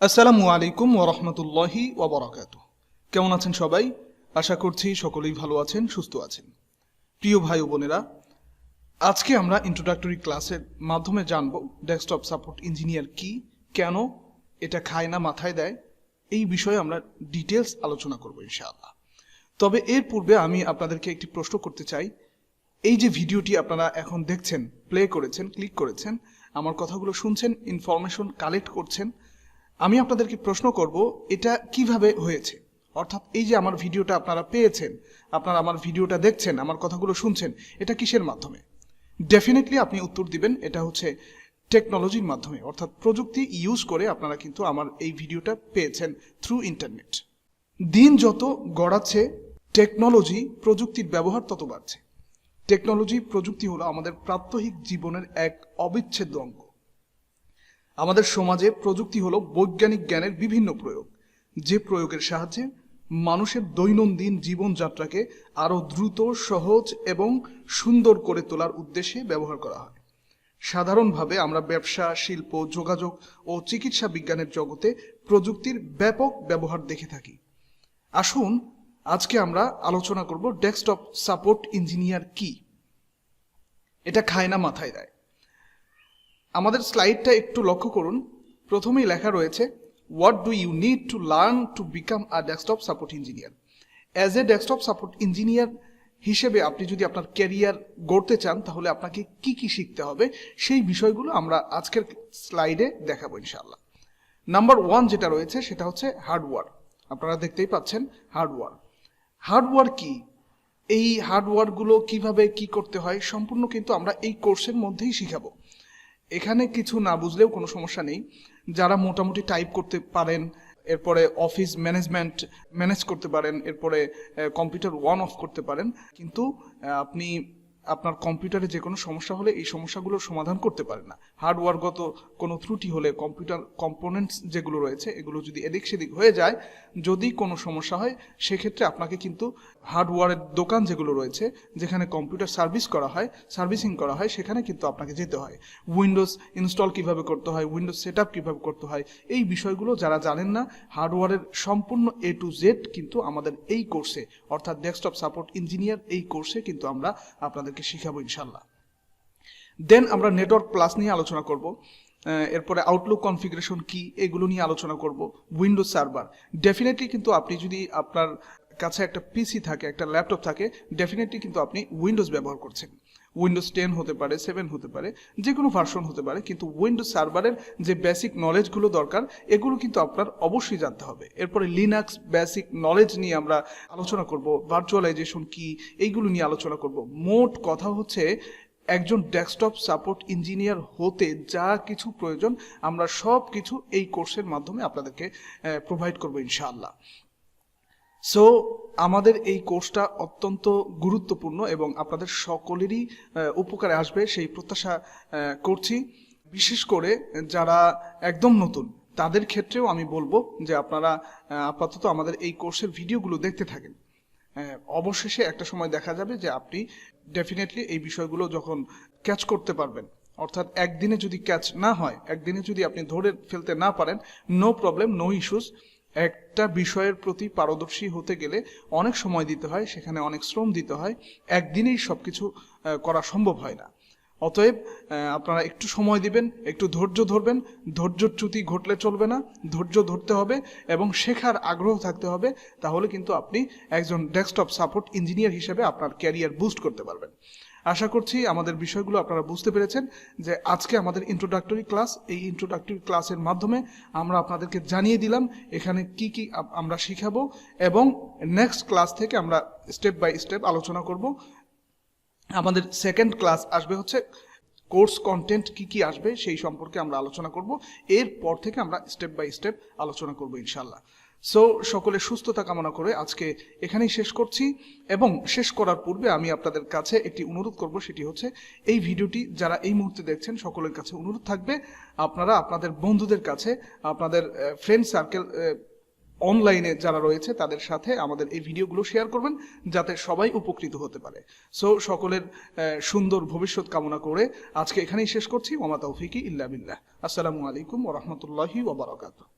আসসালামু আলাইকুম ওয়া রাহমাতুল্লাহি ওয়া বারাকাতুহু। কেমন আছেন সবাই? আশা করছি সকলেই ভালো আছেন, সুস্থ আছেন। প্রিয় ভাই ও বোনেরা, আজকে আমরা ইন্ট্রোডাক্টরি ক্লাসের মাধ্যমে জানব ডেস্কটপ সাপোর্ট ইঞ্জিনিয়ার কি, কেন এটা খায় না মাথায় দেয়, এই বিষয়ে আমরা ডিটেলস আলোচনা করব ইনশাআল্লাহ। তবে এর পূর্বে আমি আপনাদেরকে একটি প্রশ্ন করতে চাই। এই যে ভিডিওটি আপনারা এখন দেখছেন, প্লে করেছেন, ক্লিক করেছেন, আমার কথাগুলো শুনছেন, ইনফরমেশন কালেক্ট করছেন, আমি আপনাদেরকে প্রশ্ন করব এটা কিভাবে হয়েছে। অর্থাৎ এই যে আমার ভিডিওটা আপনারা পেয়েছেন, আপনারা আমার ভিডিওটা দেখছেন, আমার কথাগুলো শুনছেন, এটা কিসের মাধ্যমে? ডেফিনেটলি আপনি উত্তর দিবেন এটা হচ্ছে টেকনোলজির মাধ্যমে, অর্থাৎ প্রযুক্তি ইউজ করে আপনারা কিন্তু আমার এই ভিডিওটা পেয়েছেন থ্রু ইন্টারনেট। দিন যত গড়াচ্ছে টেকনোলজি, প্রযুক্তির ব্যবহার তত বাড়ছে। টেকনোলজি, প্রযুক্তি হলো আমাদের প্রাত্যহিক জীবনের এক অবিচ্ছেদ্য অঙ্গ। আমাদের সমাজে প্রযুক্তি হলো বৈজ্ঞানিক জ্ঞানের বিভিন্ন প্রয়োগ, যে প্রয়োগের সাহায্যে মানুষের দৈনন্দিন জীবনযাত্রাকে আরও দ্রুত, সহজ এবং সুন্দর করে তোলার উদ্দেশ্যে ব্যবহার করা হয়। সাধারণভাবে আমরা ব্যবসা, শিল্প, যোগাযোগ ও চিকিৎসা বিজ্ঞানের জগতে প্রযুক্তির ব্যাপক ব্যবহার দেখে থাকি। আসুন আজকে আমরা আলোচনা করব ডেস্কটপ সাপোর্ট ইঞ্জিনিয়ার কি, এটা খায় না মাথায় দেয়। আমাদের স্লাইডটা একটু লক্ষ্য করুন। প্রথমেই লেখা রয়েছে, what do you need to learn to become a desktop support engineer. As a desktop support engineer হিসেবে আপনি যদি আপনার ক্যারিয়ার গড়তে চান, তাহলে আপনাকে কি কি শিখতে হবে সেই বিষয়গুলো আমরা আজকের স্লাইডে দেখাবো ইনশাআল্লাহ। নাম্বার 1 যেটা রয়েছে সেটা হচ্ছে হার্ডওয়্যার। আপনারা দেখতেই পাচ্ছেন হার্ডওয়্যার। হার্ডওয়্যার কি, এই হার্ডওয়্যারগুলো কিভাবে কি করতে হয় সম্পূর্ণ কিন্তু আমরা এই কোর্সের মধ্যেই শিখাবো। এখানে কিছু না বুঝলেও কোনো সমস্যা নেই। যারা মোটামুটি টাইপ করতে পারেন, এরপরে অফিস ম্যানেজমেন্ট ম্যানেজ করতে পারেন, এরপরে কম্পিউটার অন অফ করতে পারেন, কিন্তু আপনি আপনার কম্পিউটারে যে কোনো সমস্যা হলে এই সমস্যাগুলোর সমাধান করতে পারেন না। হার্ডওয়্যারগত কোনো ত্রুটি হলে, কম্পিউটার কম্পোনেন্টস যেগুলো রয়েছে এগুলো যদি এদিক সেদিক হয়ে যায়, যদি কোনো সমস্যা হয়, সেক্ষেত্রে আপনাকে কিন্তু হার্ডওয়্যারের দোকান যেগুলো রয়েছে, যেখানে কম্পিউটার সার্ভিসিং করা হয়, সেখানে কিন্তু আপনাকে যেতে হয়। উইন্ডোজ ইনস্টল কিভাবে করতে হয়, উইন্ডোজ সেট আপ কীভাবে করতে হয়, এই বিষয়গুলো যারা জানেন না, হার্ডওয়্যারের সম্পূর্ণ A to Z কিন্তু আমাদের এই কোর্সে, অর্থাৎ ডেস্কটপ সাপোর্ট ইঞ্জিনিয়ার এই কোর্সে কিন্তু আমরা আপনাদেরকে শিখাবো ইনশাল্লাহ। দেন আমরা নেটওয়ার্ক প্লাস নিয়ে আলোচনা করব, এরপরে আউটলুক কনফিগারেশন কি, এগুলো নিয়ে আলোচনা করব। উইন্ডোজ সার্ভার, ডেফিনেটলি কিন্তু আপনি যদি আপনার কাছে একটা পিসি থাকে, একটা ল্যাপটপ থাকে, ডেফিনেটলি কিন্তু আপনি উইন্ডোজ ব্যবহার করছেন। উইন্ডোজ 10 হতে পারে, 7 হতে পারে, যে কোনো ভার্সন হতে পারে, কিন্তু উইন্ডোজ সার্ভারের যে বেসিক নলেজগুলো দরকার এগুলো কিন্তু আপনার অবশ্যই জানতে হবে। এরপরে লিনাক্স বেসিক নলেজ নিয়ে আমরা আলোচনা করব, ভার্চুয়ালাইজেশন কি, এইগুলো নিয়ে আলোচনা করব। মোট কথা হচ্ছে একজন ডেস্কটপ সাপোর্ট ইঞ্জিনিয়ার হতে যা কিছু প্রয়োজন আমরা সব কিছু এই কোর্সের মাধ্যমে আপনাদেরকে প্রোভাইড করবো ইনশাআল্লাহ। সো আমাদের এই কোর্সটা অত্যন্ত গুরুত্বপূর্ণ এবং আপনাদের সকলেরই উপকারে আসবে সেই প্রত্যাশা করছি। বিশেষ করে যারা একদম নতুন তাদের ক্ষেত্রেও আমি বলবো যে আপনারা আপাতত আমাদের এই কোর্সের ভিডিওগুলো দেখতে থাকেন। অবশেষে একটা সময় দেখা যাবে যে আপনি ডেফিনেটলি এই বিষয়গুলো যখন ক্যাচ করতে পারবেন, অর্থাৎ একদিনে যদি ক্যাচ না হয়, একদিনে যদি আপনি ধরে ফেলতে না পারেন, নো প্রবলেম, নো ইস্যুস। একটা বিষয়ের প্রতি পারদর্শী হতে গেলে অনেক সময় দিতে হয়, সেখানে অনেক শ্রম দিতে হয়, একদিনেই সবকিছু করা সম্ভব হয় না। অতএব আপনারা একটু সময় দিবেন, একটু ধৈর্য ধরবেন। ধৈর্যচ্যুতি ঘটলে চলবে না, ধৈর্য ধরতে হবে এবং শেখার আগ্রহ থাকতে হবে। তাহলে কিন্তু আপনি একজন ডেস্কটপ সাপোর্ট ইঞ্জিনিয়ার হিসেবে আপনার ক্যারিয়ার বুস্ট করতে পারবেন। আশা করছি আমাদের বিষয়গুলো আপনারা বুঝতে পেরেছেন যে আজকে আমাদের ইন্ট্রোডাক্টরি ক্লাস, এই ইন্ট্রোডাক্টরি ক্লাসের মাধ্যমে আমরা আপনাদেরকে জানিয়ে দিলাম এখানে কি কি আমরা শিখাবো, এবং নেক্সট ক্লাস থেকে আমরা স্টেপ বাই স্টেপ আলোচনা করব। আমাদের সেকেন্ড ক্লাস আসবে হচ্ছে কোর্স কন্টেন্ট কি কি আসবে সেই সম্পর্কে আমরা আলোচনা করব। এরপর থেকে আমরা স্টেপ বাই স্টেপ আলোচনা করব ইনশাল্লাহ। সো সকলে সুস্থতা কামনা করে আজকে এখানেই শেষ করছি, এবং শেষ করার পূর্বে আমি আপনাদের কাছে একটি অনুরোধ করব, সেটি হচ্ছে এই ভিডিওটি যারা এই মুহূর্তে দেখছেন সকলের কাছে অনুরোধ থাকবে আপনারা আপনাদের বন্ধুদের কাছে, আপনাদের ফ্রেন্ড সার্কেল অনলাইনে যারা রয়েছে তাদের সাথে আমাদের এই ভিডিওগুলো শেয়ার করবেন, যাতে সবাই উপকৃত হতে পারে। সো সকলের সুন্দর ভবিষ্যৎ কামনা করে আজকে এখানেই শেষ করছি। ওয়া মা তাওফিকি ইল্লা বিল্লাহ। আসসালামু আলাইকুম ওয়া রাহমাতুল্লাহি ওয়া বারাকাতুহু।